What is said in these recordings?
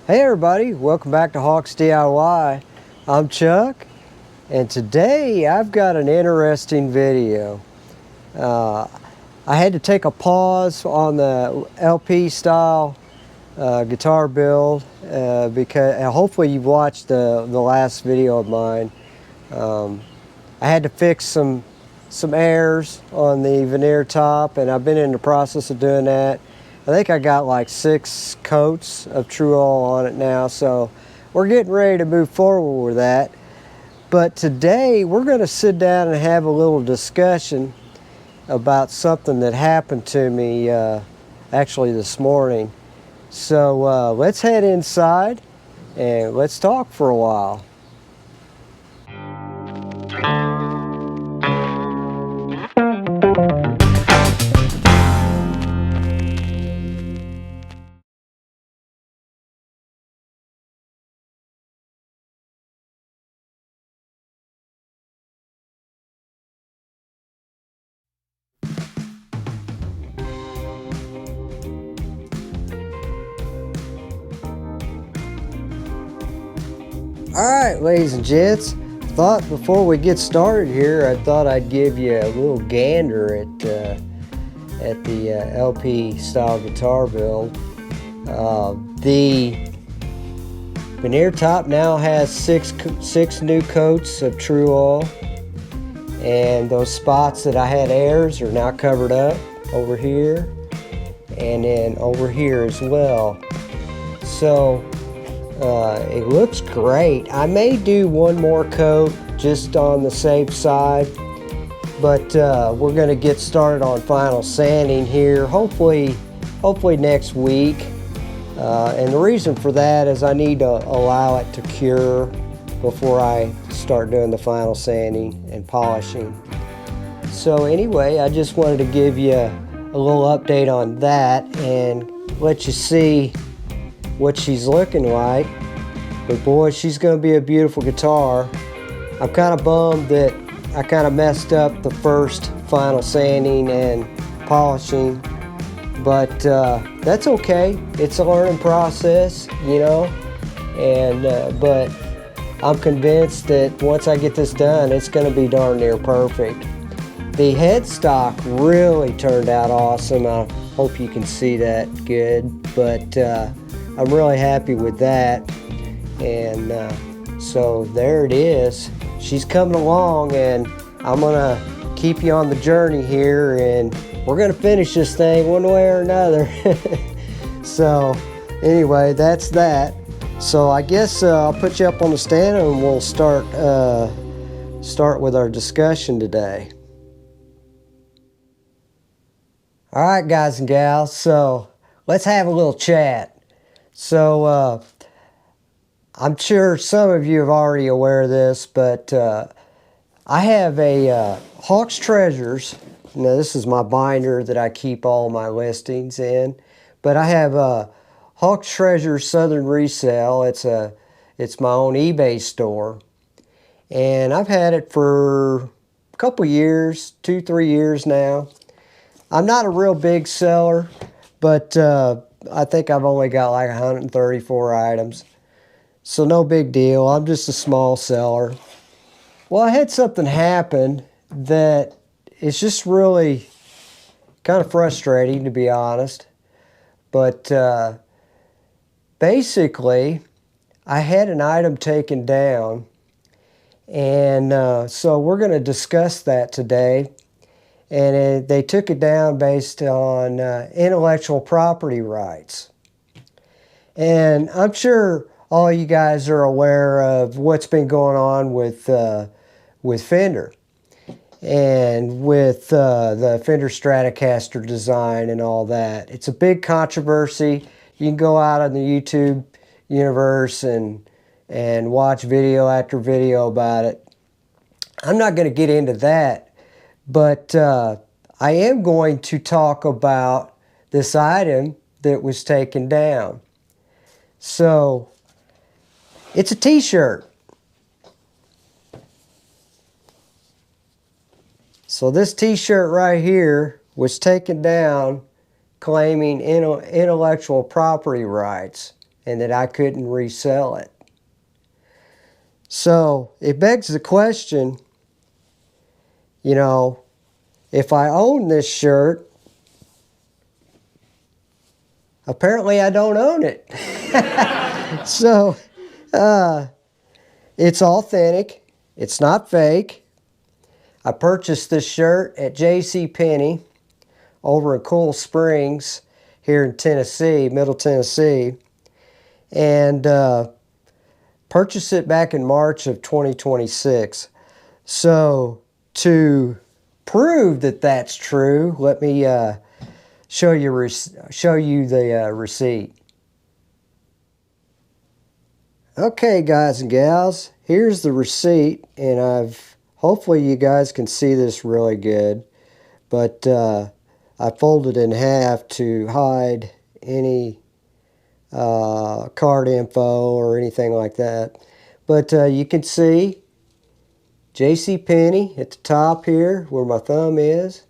Hey everybody, welcome back to HawksDIY. I'm Chuck, and today I've got an interesting video. I had to take a pause on the LP style guitar build because hopefully you've watched the last video of mine. I had to fix some airs on the veneer top, and I've been in the process of doing that. I think I got like 6 coats of True All on it now, so we're getting ready to move forward with that. But today we're going to sit down and have a little discussion about something that happened to me actually this morning. So let's head inside and let's talk for a while. Alright, ladies and gents, thought before we get started here, I thought I'd give you a little gander at the LP style guitar build. The veneer top now has six new coats of True All, and those spots that I had airs are now covered up over here and then over here as well. So it looks great. I may do one more coat just on the safe side, but we're going to get started on final sanding here hopefully next week. And the reason for that is I need to allow it to cure before I start doing the final sanding and polishing. So anyway, I just wanted to give you a little update on that and let you see what she's looking like. But boy, she's going to be a beautiful guitar. I'm kind of bummed that I kind of messed up the first final sanding and polishing, but that's okay. It's a learning process, you know, and but I'm convinced that once I get this done, it's going to be darn near perfect. The headstock really turned out awesome. I hope you can see that good, but I'm really happy with that. And so there it is. She's coming along, and I'm gonna keep you on the journey here, and we're gonna finish this thing one way or another. So anyway, that's that. So I guess I'll put you up on the stand and we'll start with our discussion today. All right, guys and gals, so let's have a little chat. So I'm sure some of you are already aware of this, but I have a Hawks Treasures. Now, this is my binder that I keep all my listings in, but I have a Hawks Treasures Southern Resell. It's my own eBay store, and I've had it for a couple years, 2-3 years now. I'm not a real big seller, but I think I've only got like 134 items. So no big deal. I'm just a small seller. Well, I had something happen that is just really kind of frustrating, to be honest. But basically, I had an item taken down, and so we're going to discuss that today. And they took it down based on intellectual property rights. And I'm sure all you guys are aware of what's been going on with Fender and with the Fender Stratocaster design and all that. It's a big controversy. You can go out on the YouTube universe and watch video after video about it. I'm not going to get into that, but I am going to talk about this item that was taken down. So it's a t-shirt. So this t-shirt right here was taken down claiming intellectual property rights. and that I couldn't resell it. So it begs the question, you know, if I own this shirt, apparently I don't own it. So it's authentic. It's not fake. I purchased this shirt at JCPenney over in Cool Springs here in Tennessee, Middle Tennessee, and purchased it back in March of 2026. So to prove that that's true, let me show you the receipt. Okay, guys and gals, here's the receipt, and hopefully you guys can see this really good, but I folded in half to hide any card info or anything like that. But you can see JCPenney at the top here where my thumb is,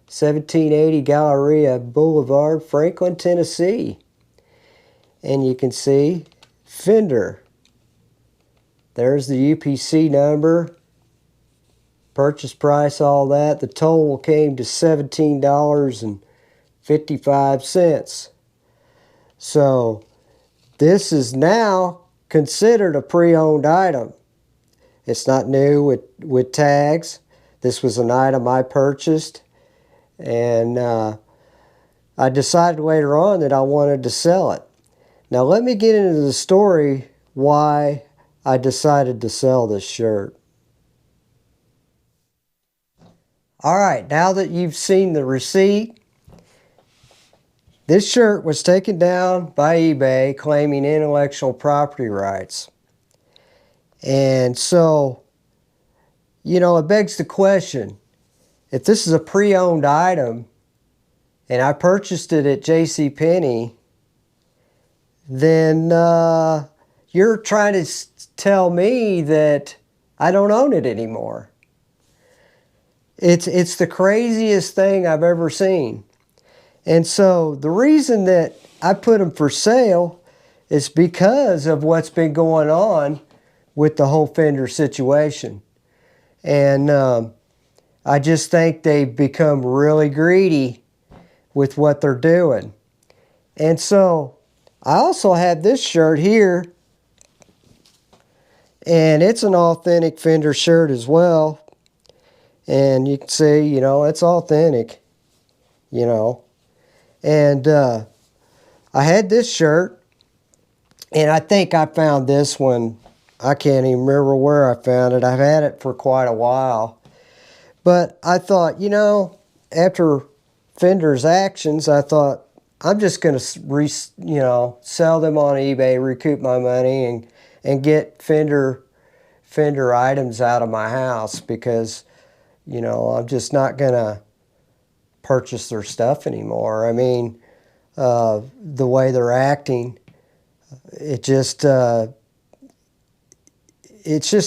1780 Galleria Boulevard, Franklin, Tennessee. And you can see Fender. There's the UPC number, purchase price, all that. The total came to $17.55. So this is now considered a pre-owned item. It's not new with tags. This was an item I purchased, and I decided later on that I wanted to sell it. Now let me get into the story why I decided to sell this shirt. Alright, now that you've seen the receipt, this shirt was taken down by eBay claiming intellectual property rights. And so, you know, it begs the question, if this is a pre-owned item and I purchased it at JCPenney, then you're trying to tell me that I don't own it anymore. It's the craziest thing I've ever seen. And so the reason that I put them for sale is because of what's been going on with the whole Fender situation. And I just think they've become really greedy with what they're doing. And so I also have this shirt here, and it's an authentic Fender shirt as well. And you can see, you know, it's authentic, you know. And I had this shirt, and I think I found this one. I can't even remember where I found it. I've had it for quite a while. But I thought, you know, after Fender's actions, I thought, I'm just going to, sell them on eBay, recoup my money, and get Fender items out of my house because, you know, I'm just not going to purchase their stuff anymore. I mean, the way they're acting, it's just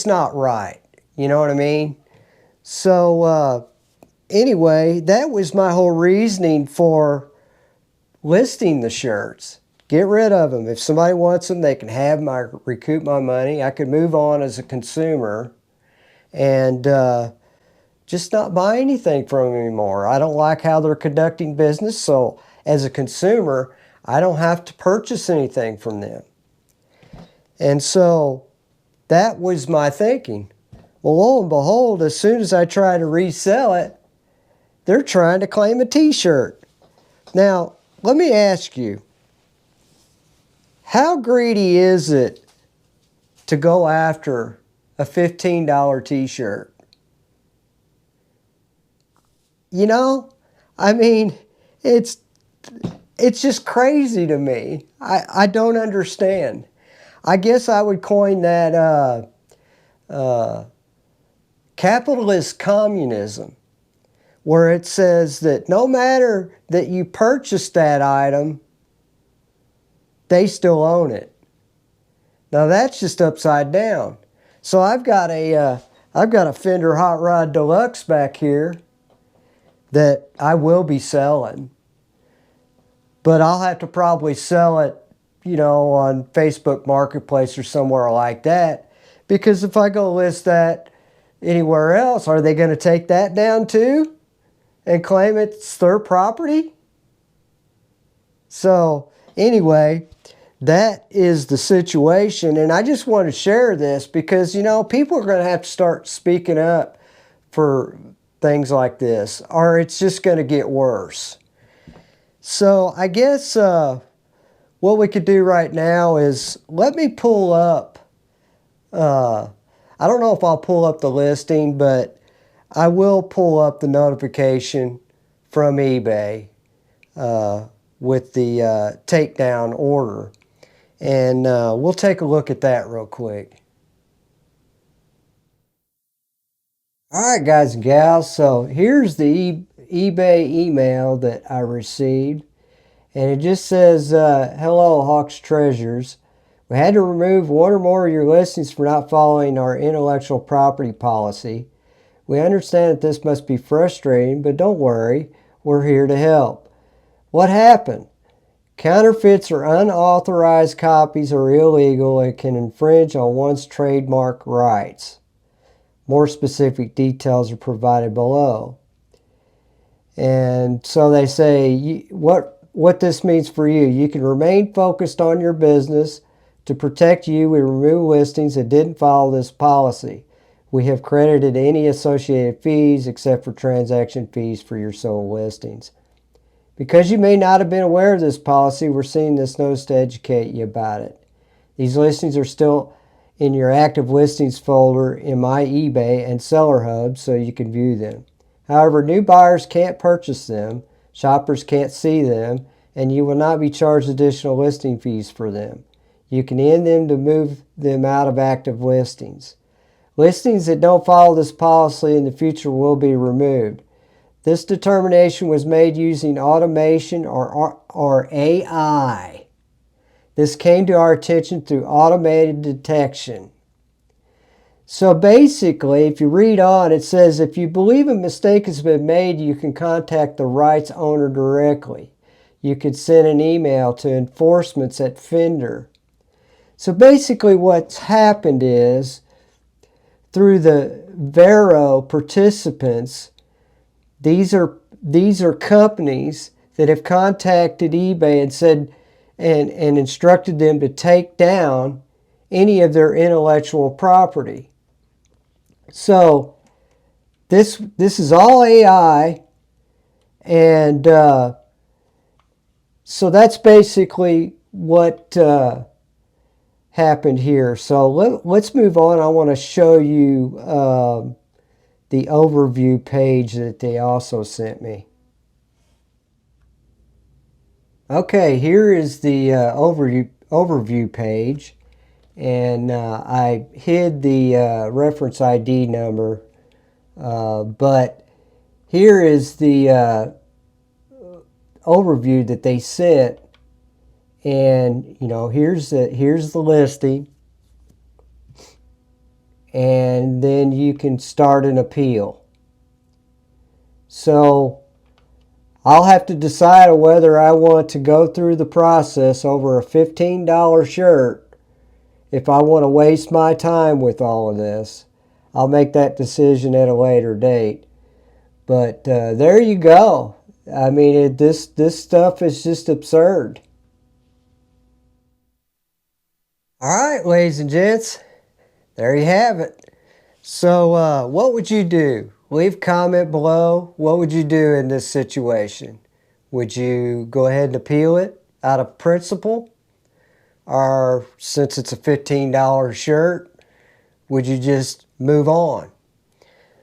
not right. You know what I mean? So anyway, that was my whole reasoning for listing the shirts. Get rid of them. If somebody wants them, they can recoup my money. I could move on as a consumer and just not buy anything from them anymore. I don't like how they're conducting business, so as a consumer, I don't have to purchase anything from them. And so that was my thinking. Well, lo and behold, as soon as I try to resell it, they're trying to claim a t-shirt. Now, let me ask you, how greedy is it to go after a $15 t-shirt? You know, I mean, it's just crazy to me. I don't understand. I guess I would coin that capitalist communism, where it says that no matter that you purchase that item, they still own it. Now that's just upside down. So I've got a Fender Hot Rod Deluxe back here that I will be selling, but I'll have to probably sell it, you know, on Facebook Marketplace or somewhere like that. Because if I go list that anywhere else, are they going to take that down too and claim it's their property? So anyway, that is the situation. And I just want to share this because, you know, people are going to have to start speaking up for things like this, or it's just going to get worse. So I guess what we could do right now is let me pull up, I don't know if I'll pull up the listing, but I will pull up the notification from eBay with the takedown order. And we'll take a look at that real quick. Alright guys and gals, so here's the eBay email that I received. And it just says, hello Hawks Treasures. We had to remove one or more of your listings for not following our intellectual property policy. We understand that this must be frustrating, but don't worry, we're here to help. What happened? Counterfeits or unauthorized copies are illegal and can infringe on one's trademark rights. More specific details are provided below. And so they say what this means for you. You can remain focused on your business. To protect you, we remove listings that didn't follow this policy. We have credited any associated fees except for transaction fees for your sold listings. Because you may not have been aware of this policy, we're sending this notice to educate you about it. These listings are still in your active listings folder in My eBay and Seller Hub so you can view them. However, new buyers can't purchase them, shoppers can't see them, and you will not be charged additional listing fees for them. You can end them to move them out of active listings. Listings that don't follow this policy in the future will be removed. This determination was made using automation or AI. This came to our attention through automated detection. So basically, if you read on, it says, if you believe a mistake has been made, you can contact the rights owner directly. You could send an email to enforcements at fender. So basically what's happened is, through the Vero participants, these are companies that have contacted eBay and said, and instructed them to take down any of their intellectual property. So this is all AI, and so that's basically what happened here. So let's move on. I want to show you the overview page that they also sent me. Okay, here is the overview page, and I hid the reference ID number, but here is the overview that they sent, and you know, here's the listing, and then you can start an appeal. So I'll have to decide whether I want to go through the process over a $15 shirt. If I want to waste my time with all of this, I'll make that decision at a later date. But there you go. I mean, this stuff is just absurd. All right, ladies and gents, there you have it. So what would you do? Leave a comment below. What would you do in this situation? Would you go ahead and appeal it out of principle? Or since it's a $15 shirt, would you just move on?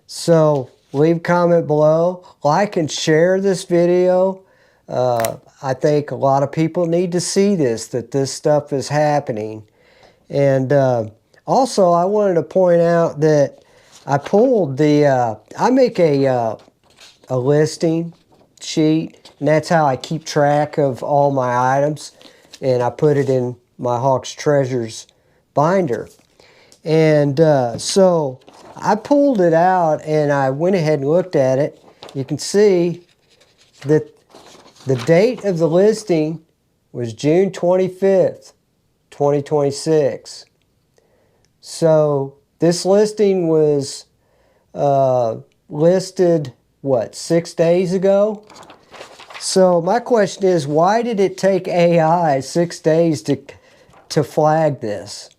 So leave a comment below. Like and share this video. I think a lot of people need to see this, that this stuff is happening. And also I wanted to point out that I pulled the, I make a listing sheet, and that's how I keep track of all my items, and I put it in my Hawks Treasures binder. And so I pulled it out and I went ahead and looked at it. You can see that the date of the listing was June 25th, 2026. So this listing was listed, what, 6 days ago? So my question is, why did it take AI 6 days to flag this?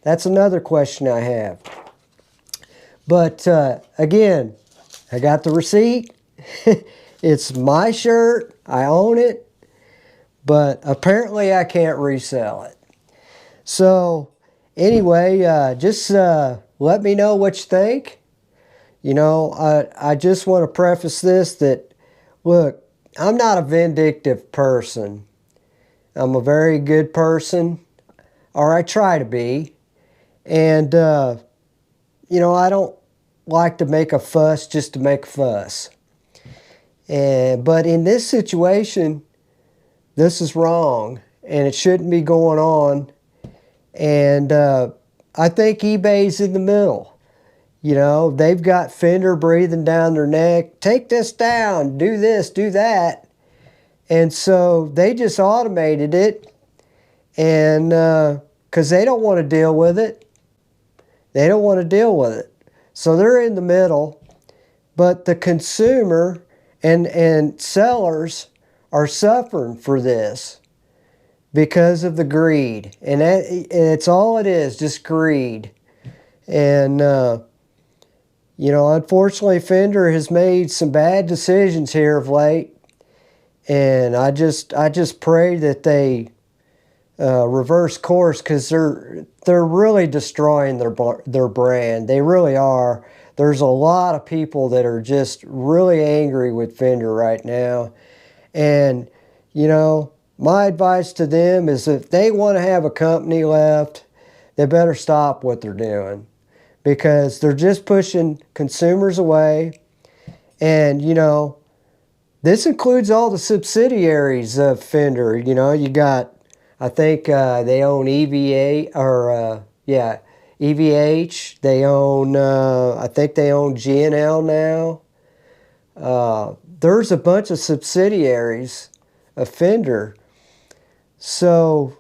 That's another question I have. But again, I got the receipt. It's my shirt. I own it. But apparently I can't resell it. So anyway, just let me know what you think. You know, I just want to preface this that, look, I'm not a vindictive person. I'm a very good person, or I try to be. And, you know, I don't like to make a fuss just to make a fuss. But in this situation, this is wrong, and it shouldn't be going on. And I think eBay's in the middle. You know, they've got Fender breathing down their neck. Take this down, do this, do that. And so they just automated it, and because they don't want to deal with it. They don't want to deal with it. So they're in the middle, but the consumer and sellers are suffering for this because of the greed. And it's all it is, just greed. And, you know, unfortunately, Fender has made some bad decisions here of late. And I just pray that they reverse course, because they're really destroying their brand. They really are. There's a lot of people that are just really angry with Fender right now. And, you know, my advice to them is, if they want to have a company left, they better stop what they're doing, because they're just pushing consumers away. And, you know, this includes all the subsidiaries of Fender. You know, you got, I think they own EVA, or yeah, EVH. They own, I think they own G&L now. There's a bunch of subsidiaries of Fender. So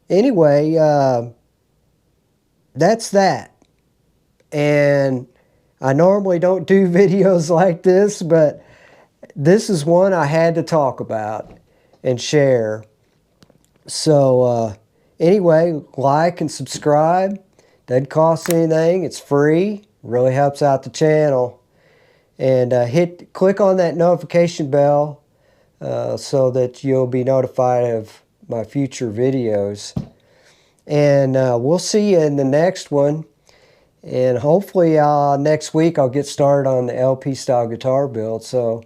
anyway, that's that. And I normally don't do videos like this, but this is one I had to talk about and share. So anyway, like and subscribe. Doesn't cost anything. It's free. Really helps out the channel. And click on that notification bell so that you'll be notified of my future videos. And we'll see you in the next one. And hopefully next week I'll get started on the LP style guitar build. So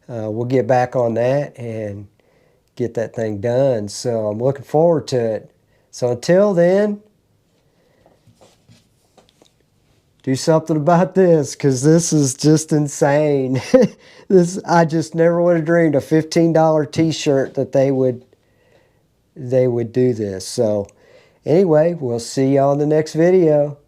we'll get back on that and get that thing done. So I'm looking forward to it. So until then, do something about this, because this is just insane. I just never would have dreamed a $15 t-shirt that they would do this. So anyway, we'll see you on the next video.